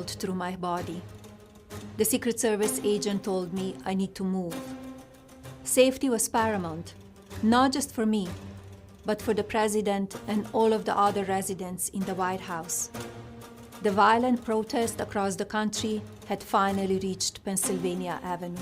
through my body. The Secret Service agent told me I need to move. Safety was paramount, not just for me, but for the president and all of the other residents in the White House. The violent protest across the country had finally reached Pennsylvania Avenue.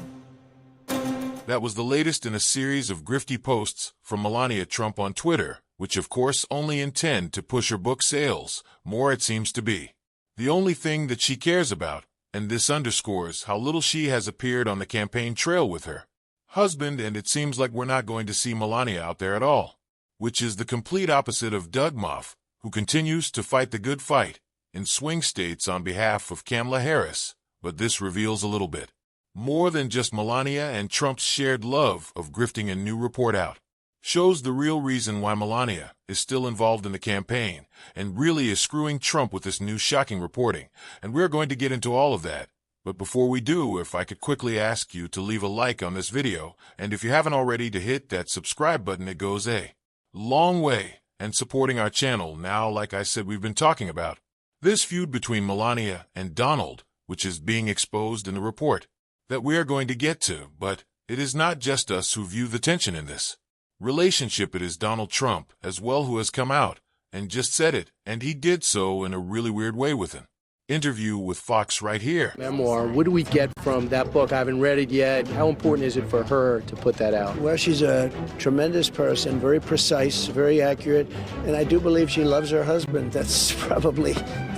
That was the latest in a series of grifty posts from Melania Trump on Twitter, which of course only intend to push her book sales. More it seems to be the only thing that she cares about, and this underscores how little she has appeared on the campaign trail with her husband, and it seems like we're not going to see Melania out there at all, which is the complete opposite of Doug Moff, who continues to fight the good fight in swing states on behalf of Kamala Harris. But this reveals a little bit more than just Melania and Trump's shared love of grifting. A new report out shows the real reason why Melania is still involved in the campaign and really is screwing Trump with this new shocking reporting, and we're going to get into all of that. But before we do, if I could quickly ask you to leave a like on this video, and if you haven't already, to hit that subscribe button. It goes a long way in supporting our channel. Now, like I said, we've been talking about this feud between Melania and Donald, which is being exposed in the report that we are going to get to, but it is not just us who view the tension in this relationship. It is Donald Trump as well who has come out and just said it, and he did so in a really weird way with an interview with Fox right here. Memoir, what do we get from that book? I haven't read it yet. How important is it for her to put that out? Well, she's a tremendous person, very precise, very accurate, and I do believe she loves her husband. That's probably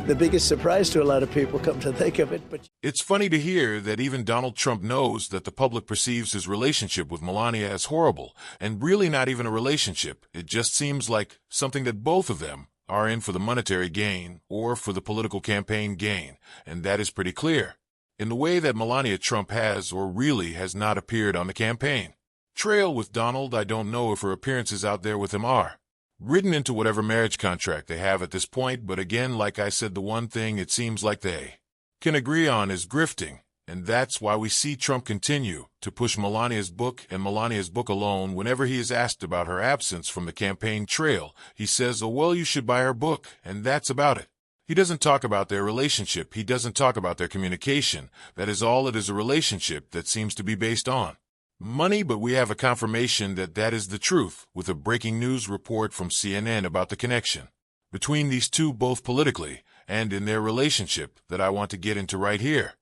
the biggest surprise to a lot of people, come to think of it. But it's funny to hear that even Donald Trump knows that the public perceives his relationship with Melania as horrible, and really not even a relationship. It just seems like something that both of them are in for the monetary gain or for the political campaign gain, and that is pretty clear in the way that Melania Trump has or really has not appeared on the campaign trail with Donald. I don't know if her appearances out there with him are written into whatever marriage contract they have at this point, but again, like I said, the one thing it seems like they can agree on is grifting, and that's why we see Trump continue to push Melania's book and Melania's book alone. Whenever he is asked about her absence from the campaign trail, he says, oh, well, you should buy her book, and that's about it. He doesn't talk about their relationship. He doesn't talk about their communication. That is all. It is a relationship that seems to be based on money, but we have a confirmation that that is the truth with a breaking news report from CNN about the connection between these two, both politically and in their relationship, that I want to get into right here.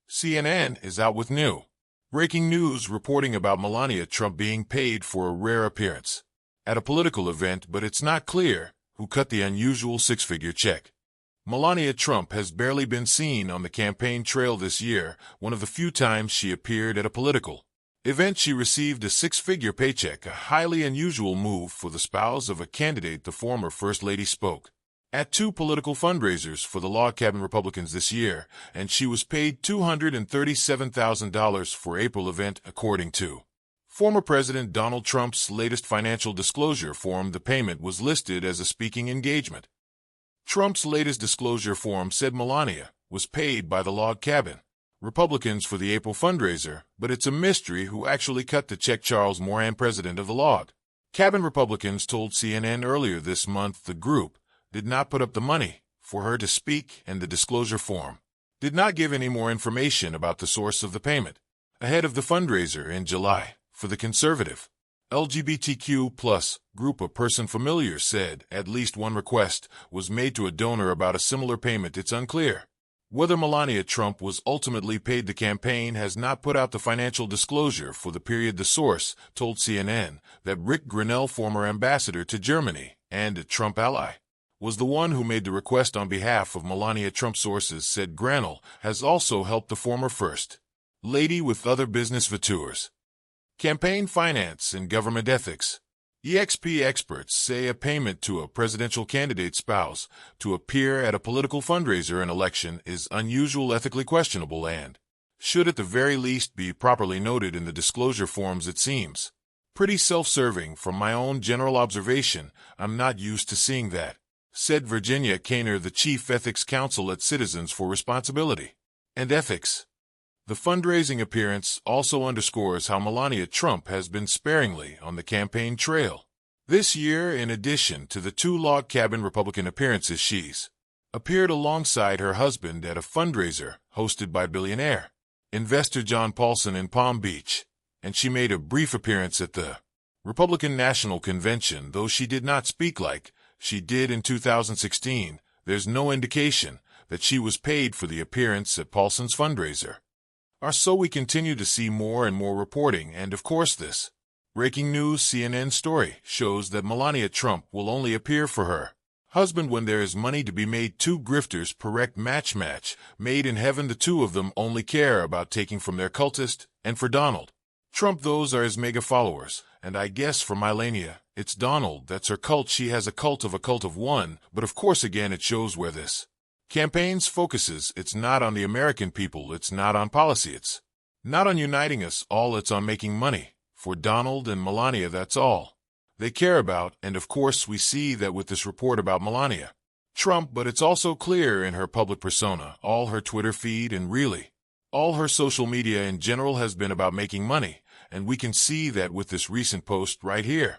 CNN is out with new breaking news reporting about Melania Trump being paid for a rare appearance at a political event, but it's not clear who cut the unusual six-figure check. Melania Trump has barely been seen on the campaign trail this year. One of the few times she appeared at a political event, she received a six-figure paycheck, a highly unusual move for the spouse of a candidate. The former First Lady spoke at two political fundraisers for the log cabin Republicans this year, and she was paid $237,000 for April event, according to former President Donald Trump's latest financial disclosure form. The payment was listed as a speaking engagement. Trump's latest disclosure form said Melania was paid by the log cabin Republicans for the April fundraiser, but it's a mystery who actually cut the check. Charles Moran, president of the log cabin Republicans, told CNN earlier this month the group did not put up the money for her to speak, and the disclosure form did not give any more information about the source of the payment ahead of the fundraiser in July for the conservative LGBTQ+ group. A person familiar said at least one request was made to a donor about a similar payment. It's unclear whether Melania Trump was ultimately paid. The campaign has not put out the financial disclosure for the period. The source told CNN that Rick Grenell, former ambassador to Germany and a Trump ally, was the one who made the request on behalf of Melania Trump. Sources said Grenell has also helped the former First Lady with other business ventures, campaign finance, and government ethics. EXP experts say a payment to a presidential candidate's spouse to appear at a political fundraiser and election is unusual, ethically questionable, and should at the very least be properly noted in the disclosure forms. It seems pretty self-serving. From my own general observation, I'm not used to seeing that, said Virginia Kainer, the chief ethics counsel at Citizens for Responsibility and Ethics. The fundraising appearance also underscores how Melania Trump has been sparingly on the campaign trail this year. In addition to the two log cabin Republican appearances, she's appeared alongside her husband at a fundraiser hosted by billionaire investor John Paulson in Palm Beach, and she made a brief appearance at the Republican National Convention, though she did not speak like she did in 2016. There's no indication that she was paid for the appearance at Paulson's fundraiser. So we continue to see more and more reporting, and of course this breaking news CNN story shows that Melania Trump will only appear for her husband when there is money to be made. Two grifters correct match made in heaven. The two of them only care about taking from their cultist, and for Donald Trump those are his mega followers, and I guess for Melania, it's Donald that's her cult. She has a cult of one, but of course again it shows where this campaign's focuses. It's not on the American people, it's not on policy, it's not on uniting us all, it's on making money. For Donald and Melania, that's all they care about, and of course we see that with this report about Melania Trump, but it's also clear in her public persona, all her Twitter feed and really all her social media in general has been about making money, and we can see that with this recent post right here.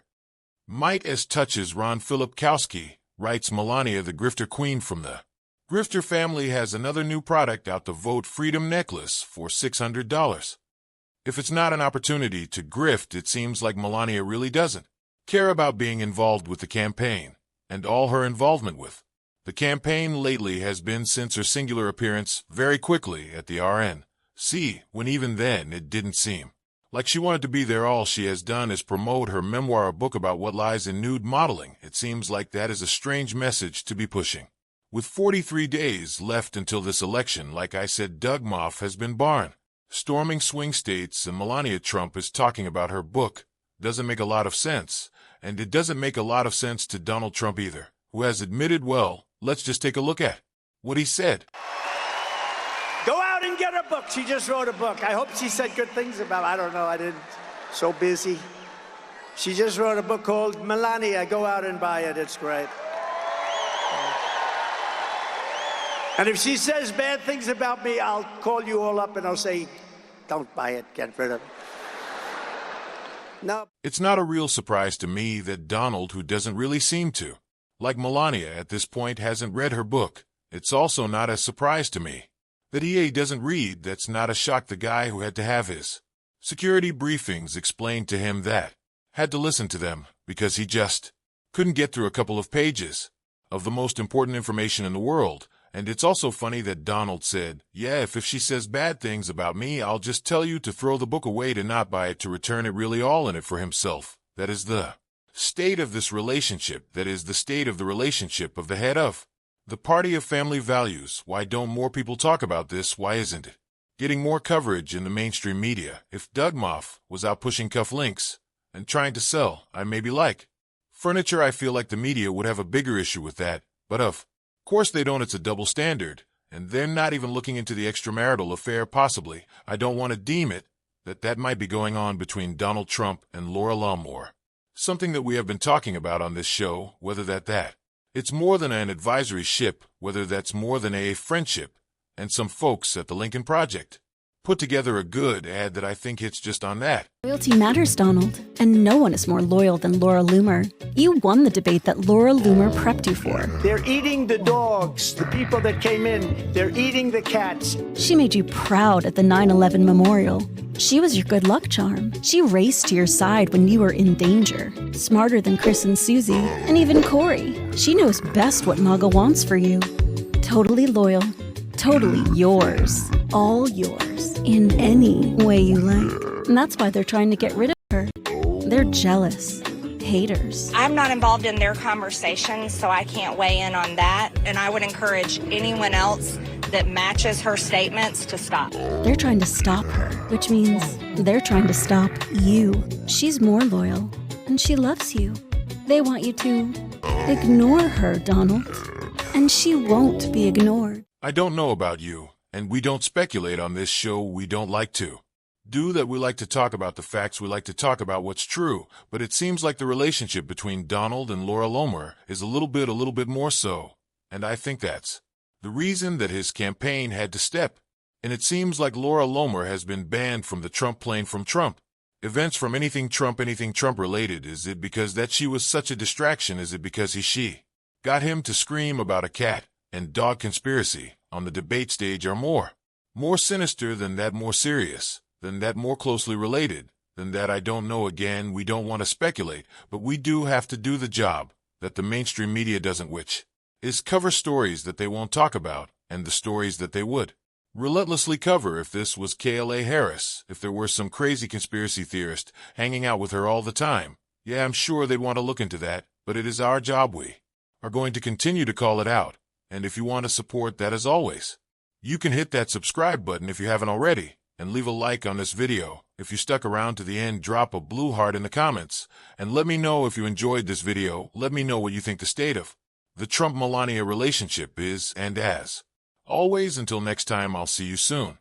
Might as touches Ron Filipkowski, writes Melania the grifter queen from the grifter family has another new product out, the Vote Freedom Necklace for $600. If it's not an opportunity to grift, it seems like Melania really doesn't care about being involved with the campaign, and all her involvement with the campaign lately has been since her singular appearance very quickly at the RNC, when even then it didn't seem like she wanted to be there. All she has done is promote her memoir, a book about what lies in nude modeling. It seems like that is a strange message to be pushing. With 43 days left until this election, like I said, Doug Moff has been storming swing states, and Melania Trump is talking about her book. Doesn't make a lot of sense, and it doesn't make a lot of sense to Donald Trump either, who has admitted, well, let's just take a look at what he said. Go out and get a book. She just wrote a book. I hope she said good things about it. I don't know. I didn't. So busy. She just wrote a book called Melania. Go out and buy it. It's great. And if she says bad things about me, I'll call you all up and I'll say, don't buy it. Get rid of it. No. It's not a real surprise to me that Donald, who doesn't really seem to like Melania at this point, hasn't read her book. It's also not a surprise to me that EA doesn't read. That's not a shock. The guy who had to have his security briefings explained to him that had to listen to them because he just couldn't get through a couple of pages of the most important information in the world. And it's also funny that Donald said, yeah, if she says bad things about me, I'll just tell you to throw the book away, to not buy it, to return it, really all in it for himself. That is the state of this relationship. That is the state of the relationship of the head of the party of family values. Why don't more people talk about this? Why isn't it getting more coverage in the mainstream media? If Doug Moff was out pushing cufflinks and trying to sell, maybe like furniture, I feel like the media would have a bigger issue with that. But of course they don't. It's a double standard, and they're not even looking into the extramarital affair. Possibly, I don't want to deem it, that might be going on between Donald Trump and Laura Longmore. Something that we have been talking about on this show, whether that it's more than an advisory ship, whether that's more than a friendship. And some folks at the Lincoln Project put together a good ad that I think hits just on that. Loyalty matters, Donald, and no one is more loyal than Laura Loomer. You won the debate that Laura Loomer prepped you for. They're eating the dogs, the people that came in. They're eating the cats. She made you proud at the 9/11 memorial. She was your good luck charm. She raced to your side when you were in danger. Smarter than Chris and Susie, and even Corey. She knows best what MAGA wants for you. Totally loyal. Totally yours. All yours. In any way you like. And that's why they're trying to get rid of her. They're jealous. Haters. I'm not involved in their conversations, so I can't weigh in on that. And I would encourage anyone else that matches her statements to stop. They're trying to stop her, which means they're trying to stop you. She's more loyal, and she loves you. They want you to ignore her, Donald. And she won't be ignored. I don't know about you, and we don't speculate on this show. We don't like to do that. We like to talk about the facts. We like to talk about what's true. But it seems like the relationship between Donald and Laura Loomer is a little bit more so. And I think that's the reason that his campaign had to step. And it seems like Laura Loomer has been banned from the Trump plane, from Trump events, from anything Trump related. Is it because that she was such a distraction? Is it because she got him to scream about a cat and dog conspiracy on the debate stage are more sinister than that, more serious than that, more closely related than that. I don't know. Again, we don't want to speculate, but we do have to do the job that the mainstream media doesn't, which is cover stories that they won't talk about and the stories that they would relentlessly cover. If this was Kayla Harris, if there were some crazy conspiracy theorist hanging out with her all the time, yeah, I'm sure they'd want to look into that, but it is our job. We are going to continue to call it out, and if you want to support that, as always, you can hit that subscribe button if you haven't already, and leave a like on this video. If you stuck around to the end, drop a blue heart in the comments, and let me know if you enjoyed this video. Let me know what you think the state of the Trump-Melania relationship is, and as always, until next time, I'll see you soon.